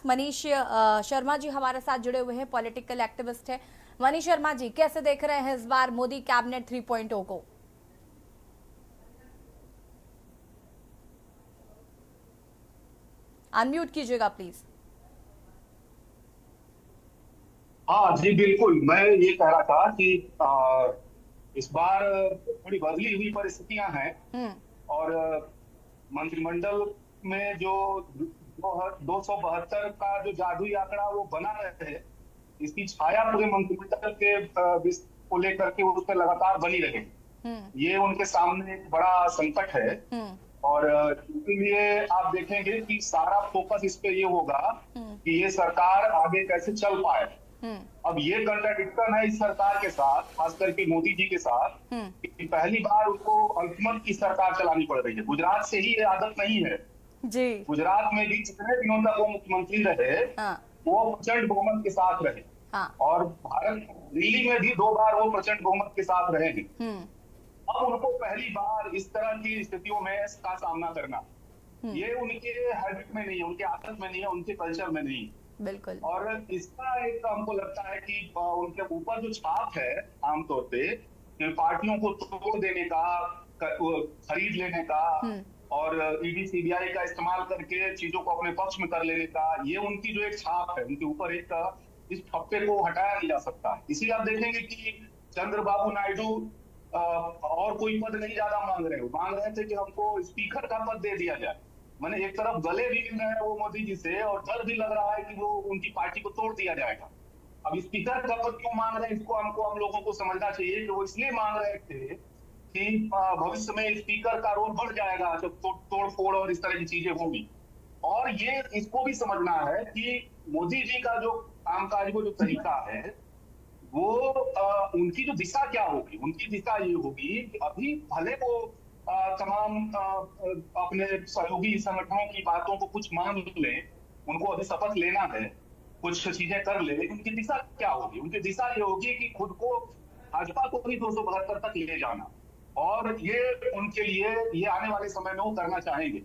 पास मनीष शर्मा जी हमारे साथ जुड़े हुए हैं, पॉलिटिकल एक्टिविस्ट है। मनीष शर्मा जी, कैसे देख रहे हैं इस बार मोदी कैबिनेट 3.0 को? अनम्यूट कीजिएगा प्लीज। हाँ जी, बिल्कुल। मैं ये कह रहा था कि इस बार थोड़ी बदली हुई परिस्थितियां हैं। हम्म। और मंत्रिमंडल में जो 272 का जो जादुई आंकड़ा वो बना रहे, इसकी छाया पूरे मंत्रिमंडल के को लेकर के उस पर लगातार बनी रहे। हम्म। ये उनके सामने एक बड़ा संकट है। हम्म। और इसीलिए आप देखेंगे कि सारा फोकस इस पे ये होगा हम्म। कि ये सरकार आगे कैसे चल पाए। हम्म। अब ये कंट्राडिक्शन है इस सरकार के साथ, खास करके मोदी जी के साथ, हम्म। कि पहली बार उनको अल्पमत की सरकार चलानी पड़ रही है। गुजरात से ही ये आदत नहीं है। जी। गुजरात में भी जितने दिनों तक वो मुख्यमंत्री रहे, हाँ। वो प्रचंड बहुमत के साथ रहे। हाँ। और भारत दिल्ली में भी 2 बार वो प्रचंड बहुमत के साथ रहे हैं। हम्म। अब उनको पहली बार इस तरह की स्थितियों में का सामना करना, हम्म। ये उनके हैबिट में नहीं है, उनके आदत में नहीं है, उनके कल्चर में नहीं है। बिल्कुल। और इसका एक हमको लगता है कि उनके ऊपर जो छाप है आमतौर पे, कि पार्टियों को तोड़ देने का, खरीद लेने का, हम्म। और ईडी सीबीआई का इस्तेमाल करके चीजों को अपने पक्ष में कर लेने का, ये उनकी जो एक छाप है उनके ऊपर, एक इस ठप्पे को हटाया नहीं जा सकता। इसीलिए आप देखेंगे कि चंद्रबाबू नायडू और कोई पद नहीं ज्यादा मांग रहे, मांग रहे थे कि हमको स्पीकर का पद दे दिया जाए। मैंने एक तरफ गले भी मिल रहे हैं वो मोदी जी से, और डर भी लग रहा है कि वो उनकी पार्टी को तोड़ दिया जाएगा। अब स्पीकर का पद क्यों मांग रहे हैं, इसको हम लोगों को समझना चाहिए कि वो इसलिए मांग रहे थे कि भविष्य में स्पीकर का रोल बढ़ जाएगा जब तोड़ फोड़ और इस तरह की चीजें होंगी। और ये इसको भी समझना है कि मोदी जी का जो कामकाज को जो तरीका है, वो उनकी जो दिशा क्या होगी, उनकी दिशा ये होगी कि अभी भले वो तमाम अपने सहयोगी संगठनों की बातों को कुछ मान लें, उनको अभी शपथ लेना है, कुछ चीजें कर ले, लेकिन उनकी दिशा क्या होगी? उनकी दिशा ये होगी कि खुद को, भाजपा को भी 272 तक ले जाना। और ये उनके लिए ये आने वाले समय में वो करना चाहेंगे।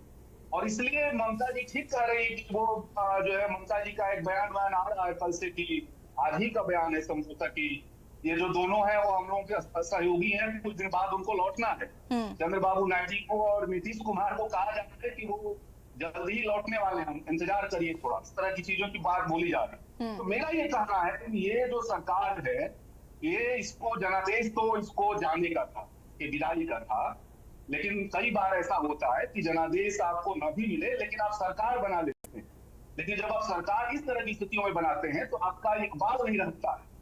और इसलिए ममता जी ठीक कह रही है कि वो जो है, ममता जी का एक बयान बयान आ रहा है कल से, कि आज ही का बयान है समझौता की, ये जो दोनों हैं वो हम लोगों के सहयोगी हैं, कुछ दिन बाद उनको लौटना है। हम्म। चंद्रबाबू नायडू जी को और नीतीश कुमार को कहा जाता है कि वो जल्दी ही लौटने वाले हैं, इंतजार करिए थोड़ा। इस तरह की चीजों की बात बोली जा रही है। तो हम्म। मेरा ये कहना है कि ये जो सरकार है, ये इसको जनादेश तो इसको जाने का था, कि विदाई का था। लेकिन कई बार ऐसा होता है कि जनादेश आपको न भी मिले, लेकिन आप सरकार बना लेते हैं। लेकिन जब आप सरकार इस तरह की स्थितियों में बनाते हैं, तो आपका इकबाल नहीं रहता है।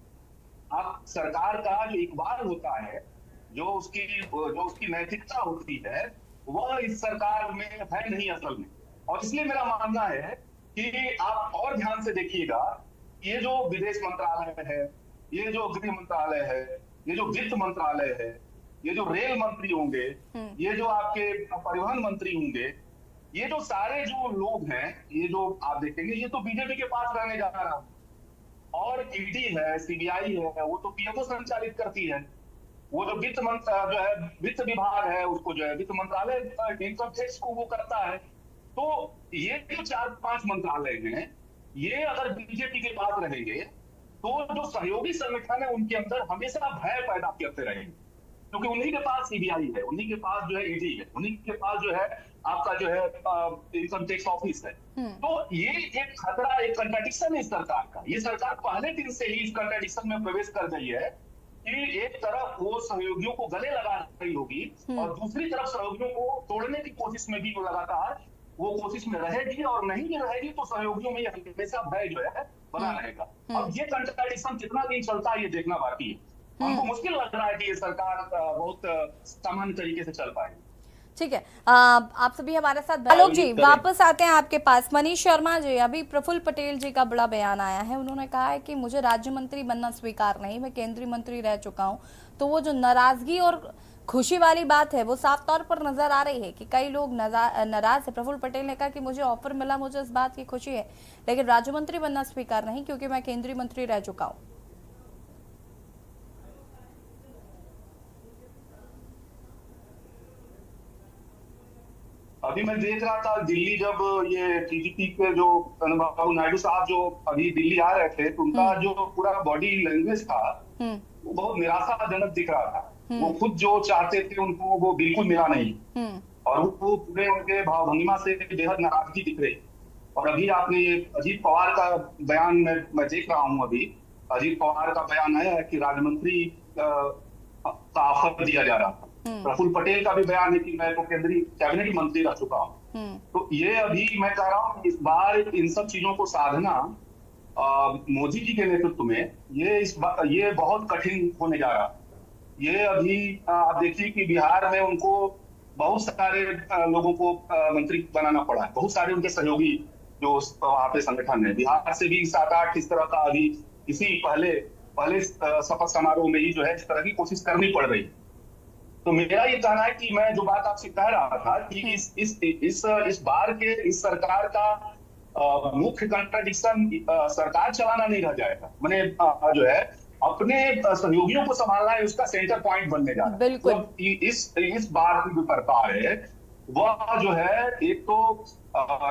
आप सरकार का जो इकबाल होता है, जो उसकी नैतिकता होती है, वह इस सरकार में है नहीं असल में। और इसलिए मेरा मानना है कि आप और ध्यान से देखिएगा, ये जो विदेश मंत्रालय है, ये जो गृह मंत्रालय है, ये जो वित्त मंत्रालय है, ये जो रेल मंत्री होंगे, हम्म। ये जो आपके परिवहन मंत्री होंगे, ये जो सारे जो लोग हैं, ये जो आप देखेंगे, ये तो बीजेपी के पास रहने जा रहा है। और ईडी है, सीबीआई है, वो तो पीएमओ संचालित करती है। वो जो वित्त मंत्र जो है, वित्त विभाग है, उसको जो है वित्त मंत्रालय इनकम टैक्स को वो करता है। तो ये जो 4-5 मंत्रालय हैं, ये अगर बीजेपी के पास रहेंगे, तो जो सहयोगी संगठन है उनके अंदर हमेशा भय पैदा करते रहेंगे। क्योंकि उन्हीं के पास सीबीआई है, उन्हीं के पास जो है ईडी है, उन्हीं के पास जो है आपका जो है इनकम टैक्स ऑफिस है। हम्म। तो ये एक खतरा, एक कंट्राडिक्शन है इस सरकार का। ये सरकार पहले दिन से ही इस कंट्राडिक्शन में प्रवेश कर गई है कि एक तरफ वो सहयोगियों को गले लगा रही होगी, हम्म। और दूसरी तरफ सहयोगियों को तोड़ने की कोशिश में भी वो लगातार वो कोशिश में रहेगी। और नहीं भी रहेगी तो सहयोगियों में हमेशा भय जो है बना हम्म। रहेगा। अब हम्म। ये कंट्राडिक्शन कितना दिन चलता है, ये देखना बाकी है। हमको हम्म। मुश्किल लग रहा है कि ये सरकार बहुत सामान्य तरीके से चल पाएगी। ठीक है। आप सभी हमारे साथ, आलोक जी उम्मीद करें। वापस आते हैं आपके पास। मनीष शर्मा जी, अभी प्रफुल्ल पटेल जी का बड़ा बयान आया है। उन्होंने कहा है कि मुझे राज्य मंत्री बनना स्वीकार नहीं, मैं केंद्रीय मंत्री रह चुका हूं। तो वो जो नाराजगी और खुशी वाली बात है वो साफ तौर पर नजर आ रही है कि कई लोग नाराज है। प्रफुल्ल पटेल ने कहा कि मुझे ऑफर मिला, मुझे इस बात की खुशी है, लेकिन राज्य मंत्री बनना स्वीकार नहीं क्योंकि मैं केंद्रीय मंत्री रह चुका हूँ। अभी मैं देख रहा था दिल्ली, जब ये टीजीपी के जो चंद्रबाबू नायडू साहब जो अभी दिल्ली आ रहे थे, तो उनका जो पूरा बॉडी लैंग्वेज था हम्म वो बहुत निराशाजनक दिख रहा था। वो हम्म खुद जो चाहते थे उनको वो बिल्कुल मिला नहीं, हम्म और वो पूरे उनके भाव भंगिमा से बेहद नाराजगी दिख रही। और अभी आपने ये अजीत पवार का बयान मैं देख रहा हूँ, अभी अजीत पवार का बयान आया है कि राज्यमंत्री का ऑफर दिया जा रहा था। प्रफुल्ल पटेल का भी बयान है कि मैं तो केंद्रीय कैबिनेट मंत्री रह चुका हूँ। तो ये अभी मैं कह रहा हूँ इस बार इन सब चीजों को साधना मोदी जी के नेतृत्व में ये बहुत कठिन होने जा रहा है। ये अभी आप देखिए कि बिहार में उनको बहुत सारे लोगों को मंत्री बनाना पड़ा है। बहुत सारे उनके सहयोगी जो वहाँ पे संगठन है, बिहार से भी 7-8 इस तरह का अभी इसी पहले शपथ समारोह में ही जो है इस तरह की कोशिश करनी पड़ रही। तो मेरा ये कहना है कि मैं जो बात आपसे कह रहा था कि इस बार के इस सरकार का मुख्य कंट्राडिक्शन सरकार चलाना नहीं रह जाएगा, मैंने जो है अपने सहयोगियों को संभालना है, उसका सेंटर पॉइंट बनने जा रहा है। बिल्कुल। तो इस बार की जो सरकार है वह जो है एक तो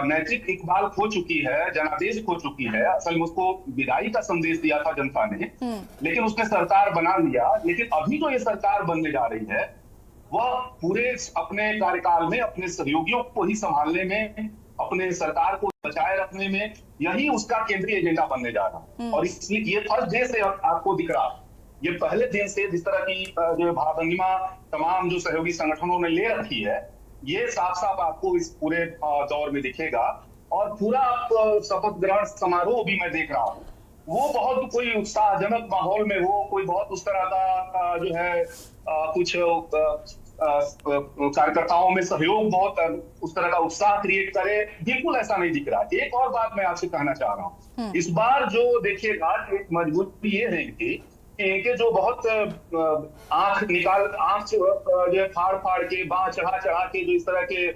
नैतिक इकबाल खो चुकी है, जनादेश खो चुकी है। असल में उसको विदाई का संदेश दिया था जनता ने, लेकिन उसने सरकार बना लिया। लेकिन अभी जो ये सरकार बनने जा रही है वह पूरे अपने कार्यकाल में अपने सहयोगियों को ही संभालने में, अपने सरकार को बचाए रखने में, यही उसका केंद्रीय एजेंडा बनने जा रहा है। और इसलिए ये फर्स्ट डे से आपको दिख रहा है, ये पहले दिन से जिस तरह की जो भावभंगिमा तमाम जो सहयोगी संगठनों ने ले रखी है, ये साफ साफ आपको इस पूरे दौर में दिखेगा। और पूरा शपथ ग्रहण समारोह भी मैं देख रहा हूँ, वो बहुत कोई उत्साहजनक माहौल में हो, कोई बहुत उस तरह का जो है कुछ कार्यकर्ताओं में सहयोग, बहुत उस तरह का उत्साह क्रिएट करे, बिल्कुल ऐसा नहीं दिख रहा। एक और बात मैं आपसे कहना चाह रहा हूँ, इस बार जो देखिएगा एक मजबूती ये है कि इनके जो बहुत आंख जो फाड़ फाड़ के, बांह चढ़ा के जो इस तरह के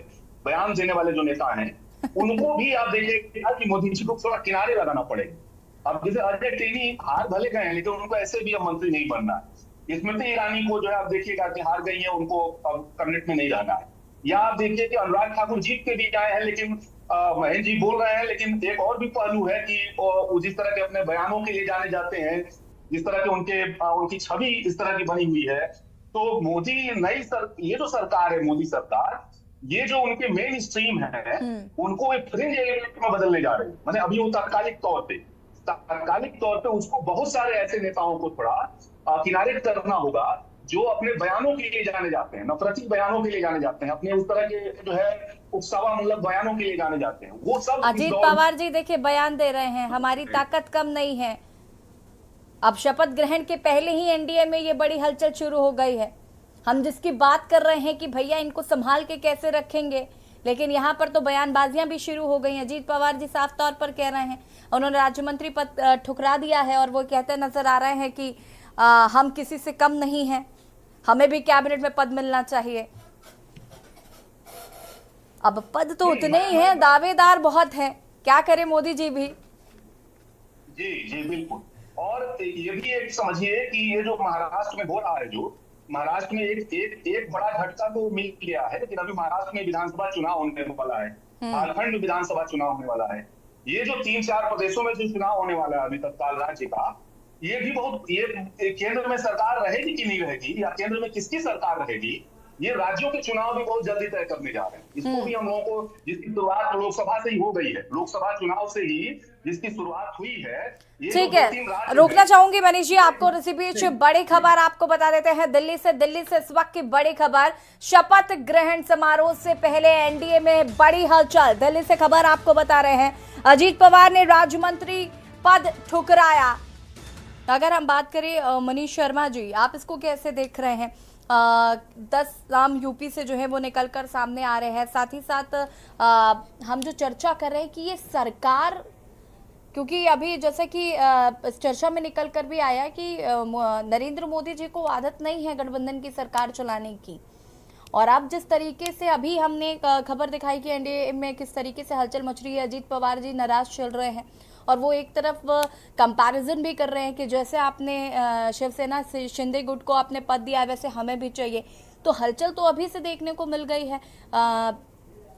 बयान देने वाले जो नेता हैं, उनको भी आप देखिएगा कि मोदी जी को थोड़ा किनारे लगाना पड़ेगा। अब जैसे अजय टेनी हार भले गए हैं, लेकिन उनको ऐसे भी अब मंत्री नहीं बनना है। स्मृति ईरानी को जो है आप देखिएगा कि हार गई है, उनको अब कैबिनेट में नहीं रहना है। या आप देखिए कि अनुराग ठाकुर जीत के भी आए हैं, लेकिन महेंद्र जी बोल रहे हैं। लेकिन एक और भी पहलू है कि जिस तरह के अपने बयानों के लिए जाने जाते हैं, जिस तरह के उनकी छवि इस तरह की बनी हुई है, तो मोदी ये जो सरकार है, मोदी सरकार, ये जो उनके मेन स्ट्रीम है उनको एक फ्रिंज एलिमेंट में बदलने जा रही है। मैंने अभी वो तात्कालिक तौर पे उसको बहुत सारे ऐसे नेताओं को थोड़ा किनारे करना होगा जो अपने बयानों के लिए जाने जाते हैं, नफरती बयानों के लिए जाने जाते हैं, अपने उस तरह के जो है उत्साहमूलक बयानों के लिए जाने जाते हैं। वो सब अजीत पवार जी देखिए बयान दे रहे हैं, हमारी ताकत कम नहीं है। अब शपथ ग्रहण के पहले ही एनडीए में ये बड़ी हलचल शुरू हो गई है। हम जिसकी बात कर रहे हैं कि भैया इनको संभाल के कैसे रखेंगे, लेकिन यहाँ पर तो बयानबाजियां भी शुरू हो गई हैं। अजीत पवार जी साफ तौर पर कह रहे हैं, उन्होंने राज्य मंत्री पद ठुकरा दिया है और वो कहते नजर आ रहे हैं कि हम किसी से कम नहीं हैं, हमें भी कैबिनेट में पद मिलना चाहिए। अब पद तो उतने ही हैं, दावेदार बहुत हैं, क्या करे मोदी जी भी। जी बिल्कुल। और ये भी एक समझिए कि ये जो महाराष्ट्र में हो रहा है, जो महाराष्ट्र में एक बड़ा झटका तो मिल गया है, लेकिन अभी महाराष्ट्र में विधानसभा चुनाव होने वाला है, झारखंड में विधानसभा चुनाव होने वाला है। ये जो 3-4 प्रदेशों में जो चुनाव होने वाला है अभी तत्काल राज्य का, ये भी बहुत, ये केंद्र में सरकार रहेगी कि नहीं रहेगी, या केंद्र में किसकी सरकार रहेगी, ये राज्यों के चुनाव भी बहुत जल्दी तय करने जा रहे हैं। इसको भी हम लोगों को, जिसकी शुरुआत लोकसभा से ही हो गई है, लोकसभा चुनाव से ही जिसकी शुरुआत हुई है। ठीक है, रोकना चाहूंगी मनीष जी आपको। इसी बीच बड़ी खबर आपको बता देते हैं दिल्ली से इस वक्त की बड़ी खबर, शपथ ग्रहण समारोह से पहले एनडीए में बड़ी हलचल। दिल्ली से खबर आपको बता रहे हैं, अजीत पवार ने राज्य मंत्री पद ठुकराया। अगर हम बात करें मनीष शर्मा जी, आप इसको कैसे देख रहे हैं? 10 नाम यूपी से जो है वो निकलकर सामने आ रहे हैं। साथ ही साथ हम जो चर्चा कर रहे हैं कि ये सरकार, क्योंकि अभी जैसे कि इस चर्चा में निकलकर भी आया कि नरेंद्र मोदी जी को आदत नहीं है गठबंधन की सरकार चलाने की। और अब जिस तरीके से अभी हमने खबर दिखाई कि एनडीए में किस तरीके से हलचल मच रही है, अजीत पवार जी नाराज चल रहे हैं और वो एक तरफ कंपैरिजन भी कर रहे हैं कि जैसे आपने शिवसेना से शिंदे गुट को आपने पद दिया वैसे हमें भी चाहिए। तो हलचल तो अभी से देखने को मिल गई है।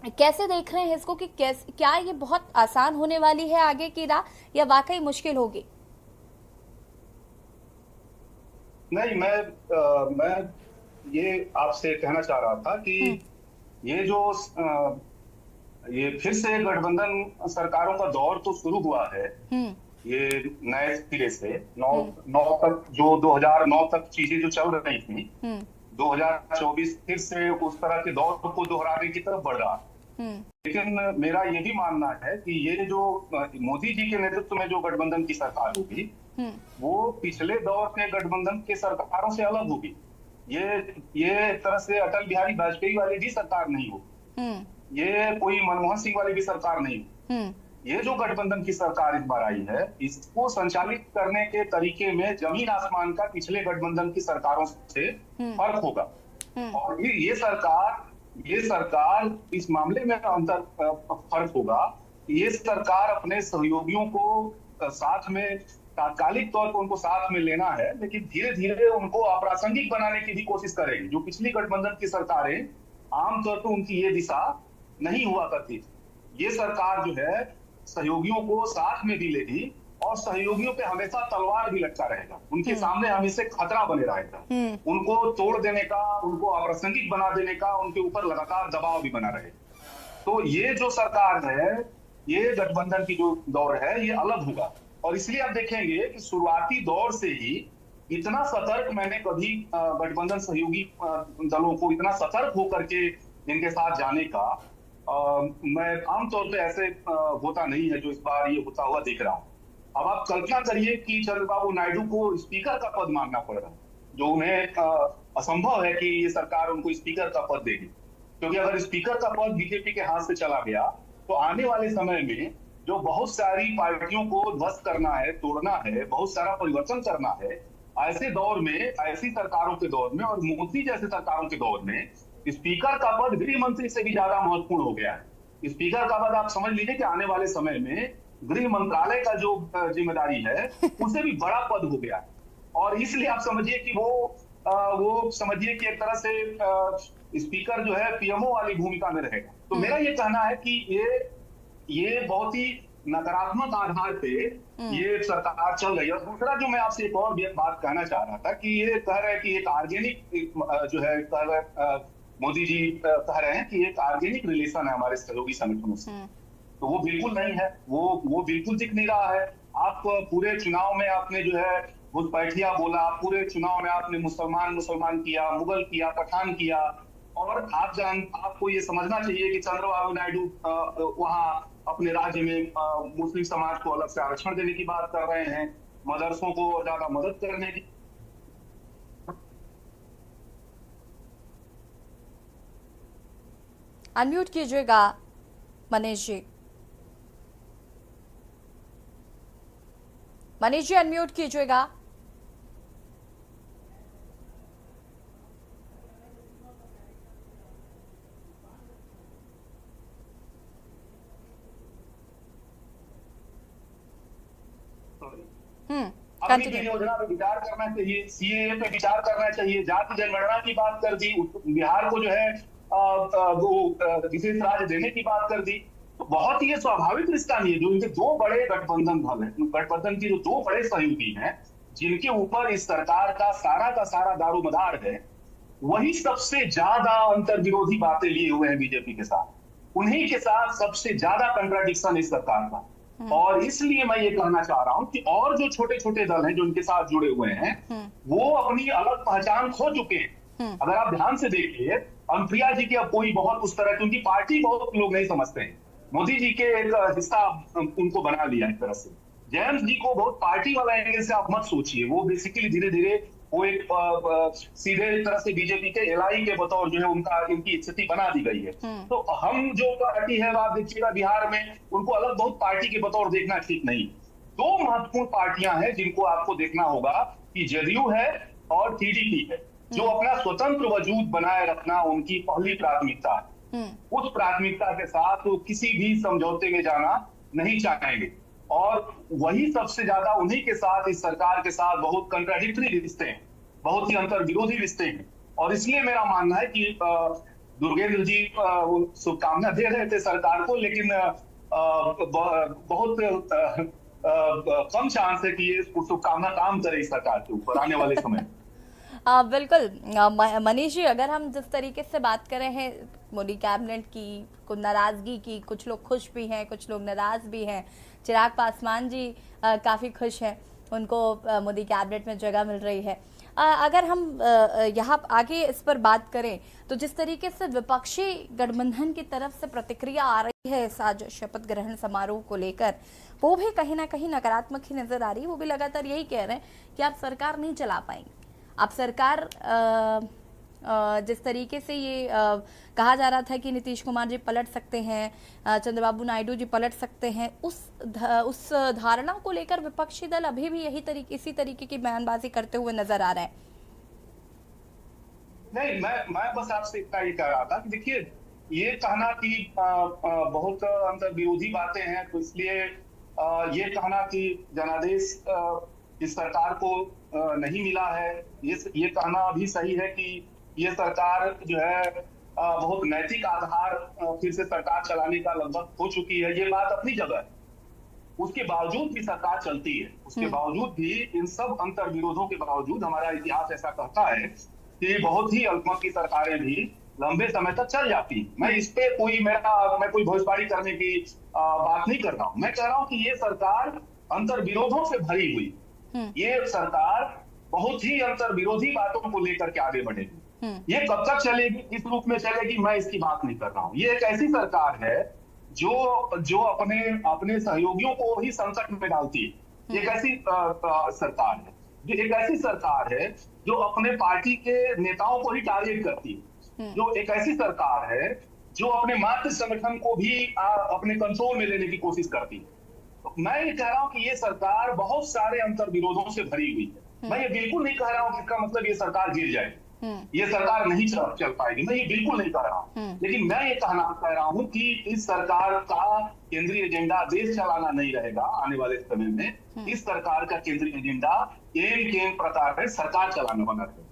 कैसे देख रहे हैं इसको कि कैसे, क्या ये बहुत आसान होने वाली है आगे की राह या वाकई मुश्किल होगी? नहीं, मैं ये आपसे कहना चाह रहा था कि हम्म। ये जो ये फिर से गठबंधन सरकारों का दौर तो शुरू हुआ है। हम्म। ये नए सिरे से नौ हम्म। नौ तक, जो 2009 तक चीजें जो चल रही थी, हम्म। 2024 फिर से उस तरह के दौर को दोहराने की तरफ बढ़ रहा है। हम्म। लेकिन मेरा ये भी मानना है कि ये जो मोदी जी के नेतृत्व में जो गठबंधन की सरकार होगी, हम्म। वो पिछले दौर के गठबंधन के सरकारों से अलग होगी। ये ये एक तरह से अटल बिहारी वाजपेयी वाली भी सरकार नहीं होगी, हम्म। ये कोई मनमोहन सिंह वाली भी सरकार नहीं होगी। हम्म। ये जो गठबंधन की सरकार इस बार आई है, इसको संचालित करने के तरीके में जमीन आसमान का पिछले गठबंधन की सरकारों से फर्क होगा। और ये सरकार इस मामले में अंतर फर्क होगा। ये सरकार अपने सहयोगियों को साथ में, तात्कालिक तौर पर उनको साथ में लेना है, लेकिन धीरे धीरे उनको अप्रासंगिक बनाने की भी कोशिश करेगी। जो पिछली गठबंधन की सरकारें, आमतौर पर उनकी ये दिशा नहीं हुआ करती थी। ये सरकार जो है सहयोगियों को साथ में भी लेगी और सहयोगियों पे हमेशा तलवार भी लटका रहेगा, उनके सामने हमेशा खतरा बने रहेगा, उनको तोड़ देने का, उनको अप्रासंगिक बना देने का उनके ऊपर लगातार दबाव भी बना रहेगा। तो ये जो सरकार है, ये गठबंधन की जो दौर है, ये अलग होगा। और इसलिए आप देखेंगे कि शुरुआती दौर से ही इतना सतर्क मैंने कभी गठबंधन सहयोगी दलों को इतना सतर्क होकर के इनके साथ जाने का मैं आमतौर पे ऐसे होता नहीं है जो इस बार ये होता हुआ दिख रहा है। अब आप कल्पना करिए कि चंद्रबाबू नायडू को स्पीकर का पद मांगना पड़ रहा है, जो उन्हें असंभव है कि ये सरकार उनको स्पीकर का पद देगी। क्योंकि अगर स्पीकर का पद बीजेपी के हाथ से चला गया, तो आने वाले समय में जो बहुत सारी पार्टियों को ध्वस्त करना है, तोड़ना है, बहुत सारा परिवर्तन करना है, ऐसे दौर में, ऐसी सरकारों के दौर में और मोदी जैसे सरकारों के दौर में स्पीकर का पद गृह मंत्री से भी ज्यादा महत्वपूर्ण हो गया है। स्पीकर का पद आप समझ लीजिए कि आने वाले समय में गृह मंत्रालय का जो जिम्मेदारी है, उससे भी बड़ा पद हो गया है। और इसलिए आप समझिए कि वो समझिए कि एक तरह से स्पीकर जो है पीएमओ वाली भूमिका में रहेगा। तो मेरा ये कहना है कि ये बहुत ही नकारात्मक आधार पे ये सरकार चल रही है। और दूसरा जो मैं आपसे एक और बात कहना चाह रहा था कि ये कह रहे हैं कि एक ऑर्गेनिक जो है, मोदी जी कह रहे हैं कि एक ऑर्गेनिक रिलेशन है हमारे सहयोगी संगठनों से। तो वो बिल्कुल नहीं है, वो बिल्कुल दिख नहीं रहा है। आप पूरे चुनाव में आपने जो है घुसपैठिया बोला, पूरे चुनाव में आपने मुसलमान किया, मुगल किया, पठान किया। और आपको ये समझना चाहिए कि चंद्रबाबू नायडू वहां अपने राज्य में मुस्लिम समाज को अलग से आरक्षण देने की बात कर रहे हैं, मदरसों को ज्यादा मदद करने की। अनम्यूट कीजिएगा मनीष जी। मनीष जी अनम्यूट कीजिएगा। अभी योजना पे विचार करना चाहिए, सीएए पे विचार करना चाहिए, जाति जनगणना की बात कर दी, बिहार को जो है वो विशेष राज्य देने की बात कर दी। तो बहुत ही स्वाभाविक रिश्ता नहीं है। जो इनके दो बड़े गठबंधन दल है, गठबंधन के जो दो बड़े सहयोगी हैं, जिनके ऊपर इस सरकार का सारा दारोमदार है, वही सबसे ज्यादा अंतर विरोधी बातें लिए हुए हैं बीजेपी के साथ। उन्हीं के साथ सबसे ज्यादा कंट्राडिक्शन इस सरकार का। और इसलिए मैं ये कहना चाह रहा हूं कि और जो छोटे छोटे दल हैं जो इनके साथ जुड़े हुए हैं, वो अपनी अलग पहचान खो चुके हैं। अगर आप ध्यान से देखिए, अनुप्रिया जी की अब कोई बहुत उस तरह, क्योंकि पार्टी बहुत लोग नहीं समझते हैं, मोदी जी के एक हिस्सा उनको बना लिया एक तरह से। जयंत जी को बहुत पार्टी वाला एंगल से आप मत सोचिए, वो बेसिकली धीरे धीरे वो एक सीधे तरह से बीजेपी के एलआई के बतौर जो है इनकी स्थिति बना दी गई है। तो हम जो पार्टी है, आप देखिएगा बिहार में उनको अलग बहुत पार्टी के बतौर देखना ठीक नहीं। दो महत्वपूर्ण पार्टियां हैं जिनको आपको देखना होगा कि जदयू है और टीडीपी है, जो अपना स्वतंत्र वजूद बनाए रखना उनकी पहली प्राथमिकता है। उस प्राथमिकता के साथ वो किसी भी समझौते में जाना नहीं चाहेंगे। और वही सबसे ज्यादा उन्हीं के साथ, इस सरकार के साथ बहुत कंट्राडिक्टरी रिश्ते हैं, बहुत ही अंतर विरोधी रिश्ते हैं। और इसलिए मेरा मानना है कि दुर्गेंद्र जी शुभकामना दे रहे थे सरकार को, लेकिन बहुत कम चांस है कि ये शुभकामना काम करे इस सरकार के ऊपर आने वाले समय। बिल्कुल मनीष जी, अगर हम जिस तरीके से बात कर रहे हैं मोदी कैबिनेट की, कुछ नाराजगी की, कुछ लोग खुश भी हैं, कुछ लोग नाराज भी हैं। चिराग पासवान जी काफ़ी खुश हैं, उनको मोदी कैबिनेट में जगह मिल रही है। अगर हम यहाँ आगे इस पर बात करें तो जिस तरीके से विपक्षी गठबंधन की तरफ से प्रतिक्रिया आ रही है इस आज शपथ ग्रहण समारोह को लेकर, वो भी कहीं ना कहीं नकारात्मक ही नजर आ रही है। वो भी लगातार यही कह रहे हैं कि आप सरकार नहीं चला पाएंगे। आप सरकार जिस तरीके से ये कहा जा रहा था कि नीतीश कुमार जी पलट सकते हैं, चंद्रबाबू नायडू जी पलट सकते हैं, उस धारणा को लेकर विपक्षी दल अभी भी इसी तरीके की बयानबाजी करते हुए नजर आ रहे हैं। नहीं, मैं बस आपसे इतना ही कह रहा था कि देखिए, ये कहना कि बहुत अंतर विरोधी बातें हैं, तो इसलिए ये कहना कि जनादेश इस सरकार को नहीं मिला है, ये कहना भी सही है कि ये सरकार जो है बहुत नैतिक आधार फिर से सरकार चलाने का लगभग हो चुकी है, ये बात अपनी जगह है। उसके बावजूद भी सरकार चलती है, उसके बावजूद भी, इन सब अंतर विरोधों के बावजूद हमारा इतिहास ऐसा कहता है कि बहुत ही अल्पमत की सरकारें भी लंबे समय तक चल जाती। मैं इस पे मैं कोई भविष्यवाणी करने की बात नहीं कर रहा हूं। मैं कह रहा हूं कि ये सरकार अंतर विरोधों से भरी हुई, ये सरकार बहुत ही अंतर विरोधी बातों को लेकर के आगे बढ़ेगी। ये कब तक चलेगी, किस रूप में चलेगी, मैं इसकी बात नहीं कर रहा हूं। ये एक ऐसी सरकार है जो अपने सहयोगियों को ही संकट में डालती है। एक ऐसी सरकार है एक ऐसी सरकार है जो अपने पार्टी के नेताओं को ही टारगेट करती है। जो एक ऐसी सरकार है जो अपने मातृ संगठन को भी अपने कंट्रोल में लेने की कोशिश करती है। तो मैं ये कह रहा हूं कि ये सरकार बहुत सारे अंतर विरोधों से भरी हुई है। मैं ये बिल्कुल नहीं कह रहा हूं कि इसका मतलब ये सरकार गिर जाए, ये सरकार नहीं चल पाएगी, मैं ये बिल्कुल नहीं कह रहा हूं। लेकिन मैं ये कह रहा हूं कि इस सरकार का केंद्रीय एजेंडा देश चलाना नहीं रहेगा आने वाले समय में। इस सरकार का केंद्रीय एजेंडा एम प्रकार है सरकार चलाना बना रहेगा।